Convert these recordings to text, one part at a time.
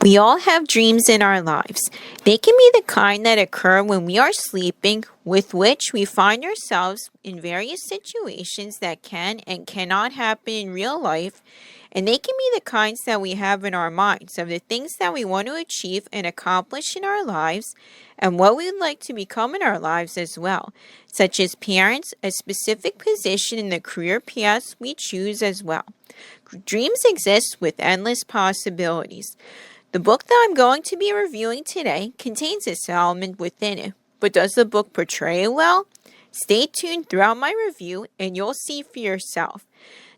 We all have dreams in our lives. They can be the kind that occur when we are sleeping, with which we find ourselves in various situations that can and cannot happen in real life, and they can be the kinds that we have in our minds of the things that we want to achieve and accomplish in our lives and what we would like to become in our lives as well, such as parents, a specific position in the career paths we choose as well. Dreams exist with endless possibilities. The book that I'm going to be reviewing today contains this element within it, but does the book portray it well? Stay tuned throughout my review and you'll see for yourself.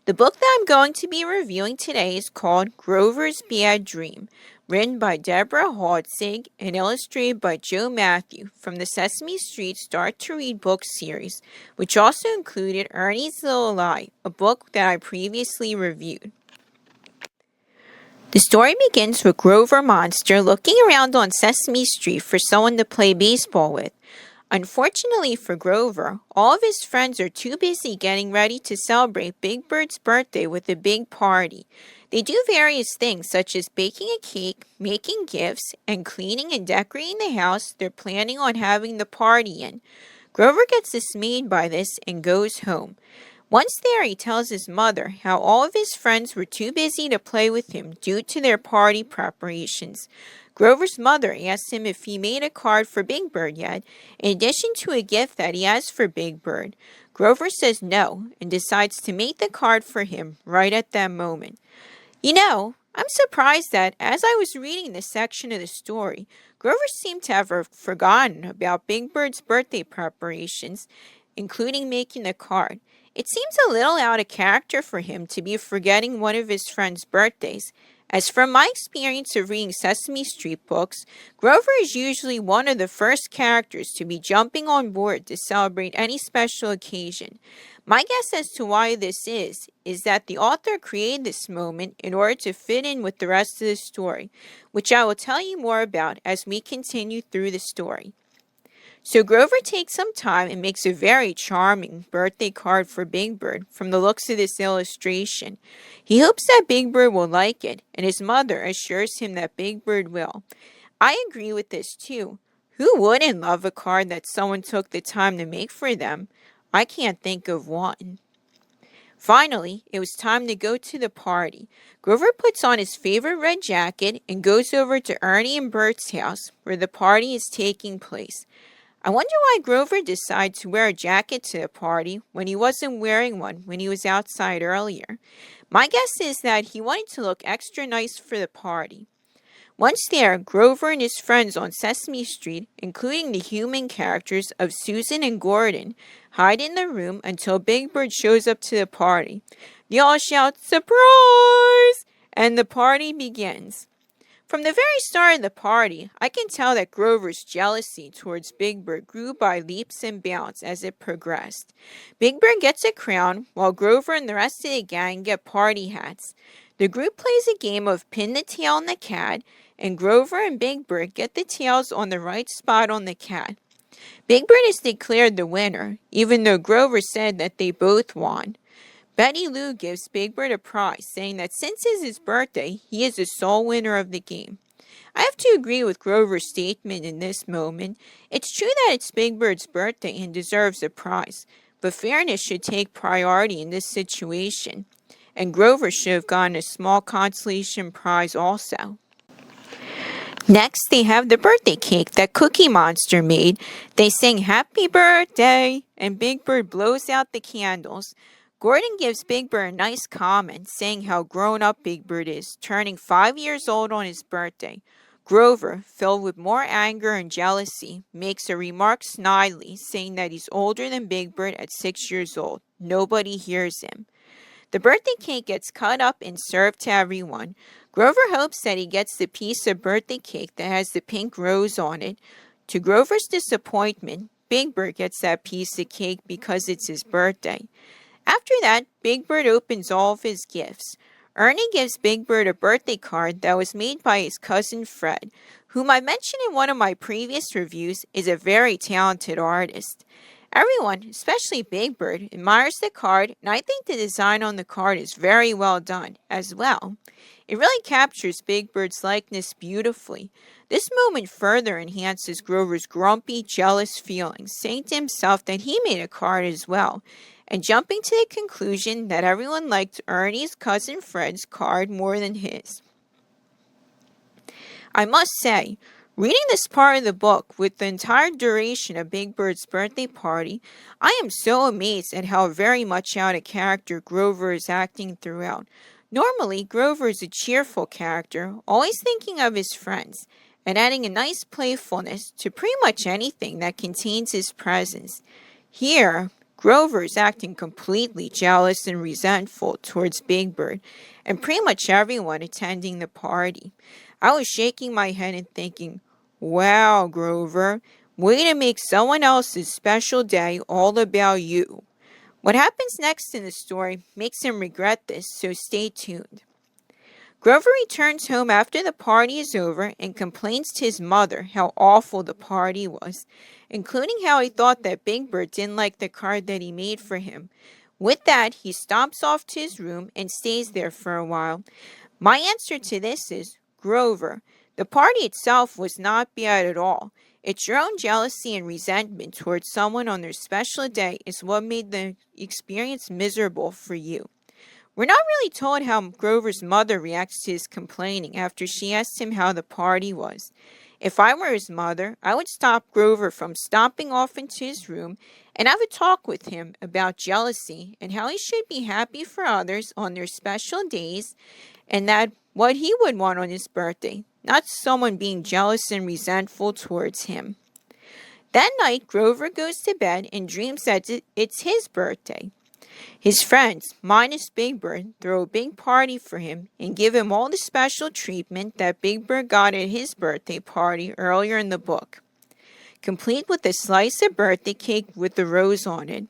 The book that I'm going to be reviewing today is called Grover's Bad Dream, written by Deborah Haltzig and illustrated by Joe Matthew from the Sesame Street Start to Read book series, which also included Ernie's Little Lie, a book that I previously reviewed. The story begins with Grover Monster looking around on Sesame Street for someone to play baseball with. Unfortunately for Grover, all of his friends are too busy getting ready to celebrate Big Bird's birthday with a big party. They do various things such as baking a cake, making gifts, and cleaning and decorating the house they're planning on having the party in. Grover gets dismayed by this and goes home. Once there, he tells his mother how all of his friends were too busy to play with him due to their party preparations. Grover's mother asks him if he made a card for Big Bird yet, in addition to a gift that he has for Big Bird. Grover says no and decides to make the card for him right at that moment. I'm surprised that as I was reading this section of the story, Grover seemed to have forgotten about Big Bird's birthday preparations, including making the card. It seems a little out of character for him to be forgetting one of his friends' birthdays. As from my experience of reading Sesame Street books, Grover is usually one of the first characters to be jumping on board to celebrate any special occasion. My guess as to why this is that the author created this moment in order to fit in with the rest of the story, which I will tell you more about as we continue through the story. So Grover takes some time and makes a very charming birthday card for Big Bird from the looks of this illustration. He hopes that Big Bird will like it, and his mother assures him that Big Bird will. I agree with this too. Who wouldn't love a card that someone took the time to make for them? I can't think of one. Finally, it was time to go to the party. Grover puts on his favorite red jacket and goes over to Ernie and Bert's house where the party is taking place. I wonder why Grover decided to wear a jacket to the party when he wasn't wearing one when he was outside earlier. My guess is that he wanted to look extra nice for the party. Once there, Grover and his friends on Sesame Street, including the human characters of Susan and Gordon, hide in the room until Big Bird shows up to the party. They all shout, "Surprise!" and the party begins. From the very start of the party, I can tell that Grover's jealousy towards Big Bird grew by leaps and bounds as it progressed. Big Bird gets a crown, while Grover and the rest of the gang get party hats. The group plays a game of pin the tail on the cat, and Grover and Big Bird get the tails on the right spot on the cat. Big Bird is declared the winner, even though Grover said that they both won. Betty Lou gives Big Bird a prize, saying that since it's his birthday, he is the sole winner of the game. I have to agree with Grover's statement in this moment. It's true that it's Big Bird's birthday and deserves a prize, but fairness should take priority in this situation, and Grover should have gotten a small consolation prize also. Next, they have the birthday cake that Cookie Monster made. They sing "Happy Birthday," and Big Bird blows out the candles. Gordon gives Big Bird a nice comment, saying how grown up Big Bird is, turning 5 years old on his birthday. Grover, filled with more anger and jealousy, makes a remark snidely, saying that he's older than Big Bird at 6 years old. Nobody hears him. The birthday cake gets cut up and served to everyone. Grover hopes that he gets the piece of birthday cake that has the pink rose on it. To Grover's disappointment, Big Bird gets that piece of cake because it's his birthday. After that, Big Bird opens all of his gifts. Ernie gives Big Bird a birthday card that was made by his cousin Fred, whom I mentioned in one of my previous reviews is a very talented artist. Everyone, especially Big Bird, admires the card, and I think the design on the card is very well done as well. It really captures Big Bird's likeness beautifully. This moment further enhances Grover's grumpy, jealous feelings, saying to himself that he made a card as well, and jumping to the conclusion that everyone liked Ernie's cousin Fred's card more than his. I must say, reading this part of the book with the entire duration of Big Bird's birthday party, I am so amazed at how very much out of character Grover is acting throughout. Normally, Grover is a cheerful character, always thinking of his friends, and adding a nice playfulness to pretty much anything that contains his presence. Here, Grover is acting completely jealous and resentful towards Big Bird and pretty much everyone attending the party. I was shaking my head and thinking, wow, Grover, way to make someone else's special day all about you. What happens next in the story makes him regret this, so stay tuned. Grover returns home after the party is over and complains to his mother how awful the party was, including how he thought that Big Bird didn't like the card that he made for him. With that, he stomps off to his room and stays there for a while. My answer to this is, Grover, the party itself was not bad at all. It's your own jealousy and resentment towards someone on their special day is what made the experience miserable for you. We're not really told how Grover's mother reacts to his complaining after she asks him how the party was. If I were his mother, I would stop Grover from stomping off into his room and have a talk with him about jealousy and how he should be happy for others on their special days and that what he would want on his birthday, not someone being jealous and resentful towards him. That night, Grover goes to bed and dreams that it's his birthday. His friends, minus Big Bird, throw a big party for him and give him all the special treatment that Big Bird got at his birthday party earlier in the book, complete with a slice of birthday cake with a rose on it.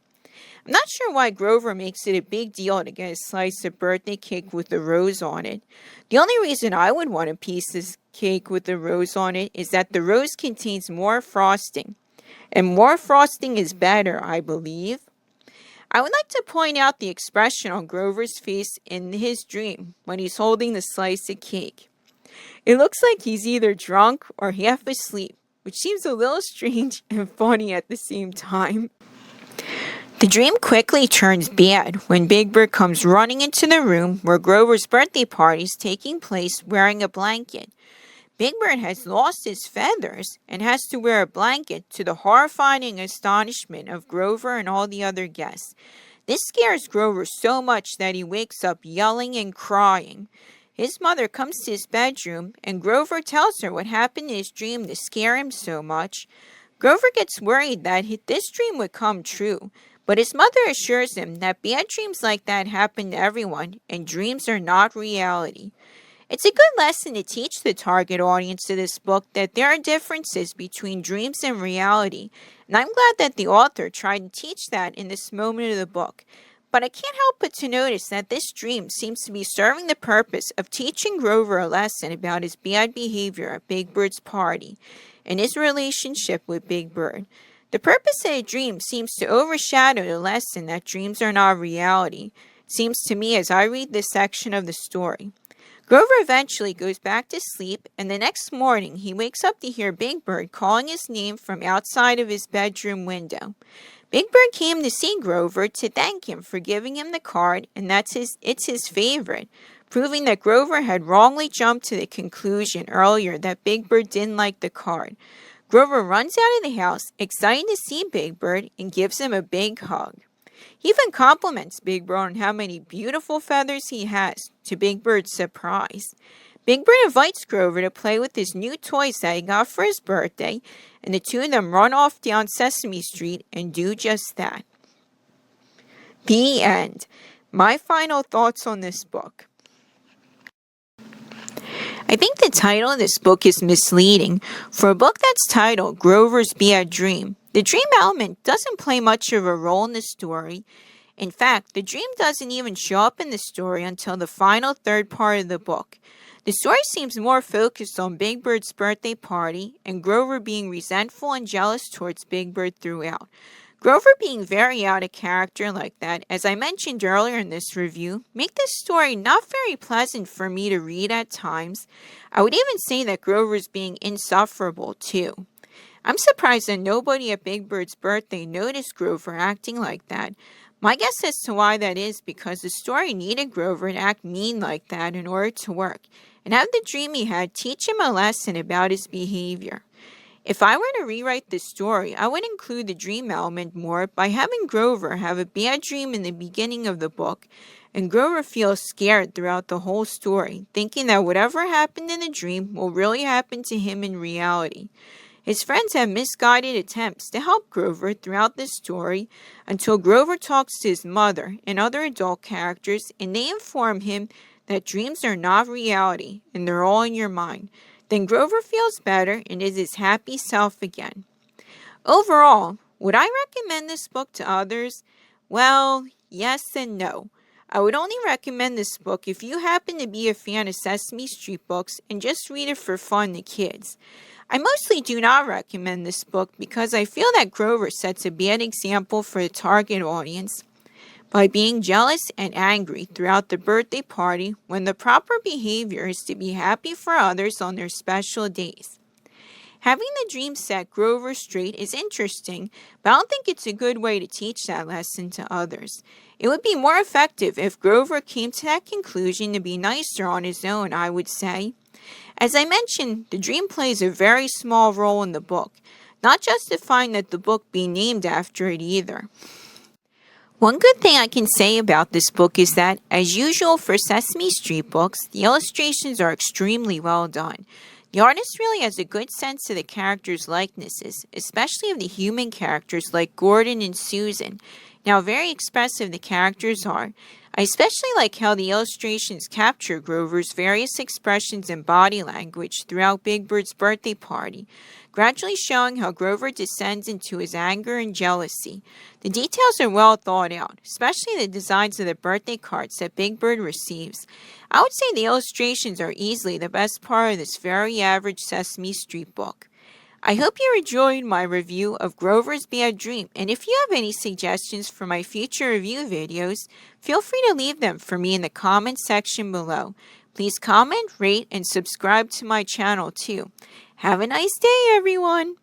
I'm not sure why Grover makes it a big deal to get a slice of birthday cake with a rose on it. The only reason I would want a piece of cake with a rose on it is that the rose contains more frosting, and more frosting is better, I believe. I would like to point out the expression on Grover's face in his dream when he's holding the slice of cake. It looks like he's either drunk or half asleep, which seems a little strange and funny at the same time. The dream quickly turns bad when Big Bird comes running into the room where Grover's birthday party is taking place wearing a blanket. Big Bird has lost his feathers and has to wear a blanket to the horrifying astonishment of Grover and all the other guests. This scares Grover so much that he wakes up yelling and crying. His mother comes to his bedroom and Grover tells her what happened in his dream to scare him so much. Grover gets worried that this dream would come true, but his mother assures him that bad dreams like that happen to everyone and dreams are not reality. It's a good lesson to teach the target audience of this book that there are differences between dreams and reality, and I'm glad that the author tried to teach that in this moment of the book. But I can't help but to notice that this dream seems to be serving the purpose of teaching Grover a lesson about his bad behavior at Big Bird's party and his relationship with Big Bird. The purpose of the dream seems to overshadow the lesson that dreams are not reality, it seems to me as I read this section of the story. Grover eventually goes back to sleep, and the next morning he wakes up to hear Big Bird calling his name from outside of his bedroom window. Big Bird came to see Grover to thank him for giving him the card, and it's his favorite, proving that Grover had wrongly jumped to the conclusion earlier that Big Bird didn't like the card. Grover runs out of the house, excited to see Big Bird, and gives him a big hug. He even compliments Big Bird on how many beautiful feathers he has, to Big Bird's surprise. Big Bird invites Grover to play with his new toys that he got for his birthday, and the two of them run off down Sesame Street and do just that. The end. My final thoughts on this book. I think the title of this book is misleading. For a book that's titled Grover's Bad Dream, the dream element doesn't play much of a role in the story. In fact, the dream doesn't even show up in the story until the final third part of the book. The story seems more focused on Big Bird's birthday party and Grover being resentful and jealous towards Big Bird throughout. Grover being very out of character like that, as I mentioned earlier in this review, make this story not very pleasant for me to read at times. I would even say that Grover's being insufferable too. I'm surprised that nobody at Big Bird's birthday noticed Grover acting like that. My guess as to why that is because the story needed Grover to act mean like that in order to work, and have the dream he had teach him a lesson about his behavior. If I were to rewrite the story, I would include the dream element more by having Grover have a bad dream in the beginning of the book, and Grover feels scared throughout the whole story, thinking that whatever happened in the dream will really happen to him in reality. His friends have misguided attempts to help Grover throughout this story until Grover talks to his mother and other adult characters, and they inform him that dreams are not reality and they're all in your mind. Then Grover feels better and is his happy self again. Overall, would I recommend this book to others? Well, yes and no. I would only recommend this book if you happen to be a fan of Sesame Street books and just read it for fun to kids. I mostly do not recommend this book because I feel that Grover sets a bad example for the target audience by being jealous and angry throughout the birthday party when the proper behavior is to be happy for others on their special days. Having the dream set Grover straight is interesting, but I don't think it's a good way to teach that lesson to others. It would be more effective if Grover came to that conclusion to be nicer on his own, I would say. As I mentioned, the dream plays a very small role in the book, not justifying that the book be named after it either. One good thing I can say about this book is that, as usual for Sesame Street books, the illustrations are extremely well done. The artist really has a good sense of the characters' likenesses, especially of the human characters like Gordon and Susan. Now, very expressive the characters are. I especially like how the illustrations capture Grover's various expressions and body language throughout Big Bird's birthday party, gradually showing how Grover descends into his anger and jealousy. The details are well thought out, especially the designs of the birthday cards that Big Bird receives. I would say the illustrations are easily the best part of this very average Sesame Street book. I hope you enjoyed my review of Grover's Bad Dream, and if you have any suggestions for my future review videos, feel free to leave them for me in the comments section below. Please comment, rate, and subscribe to my channel too. Have a nice day, everyone!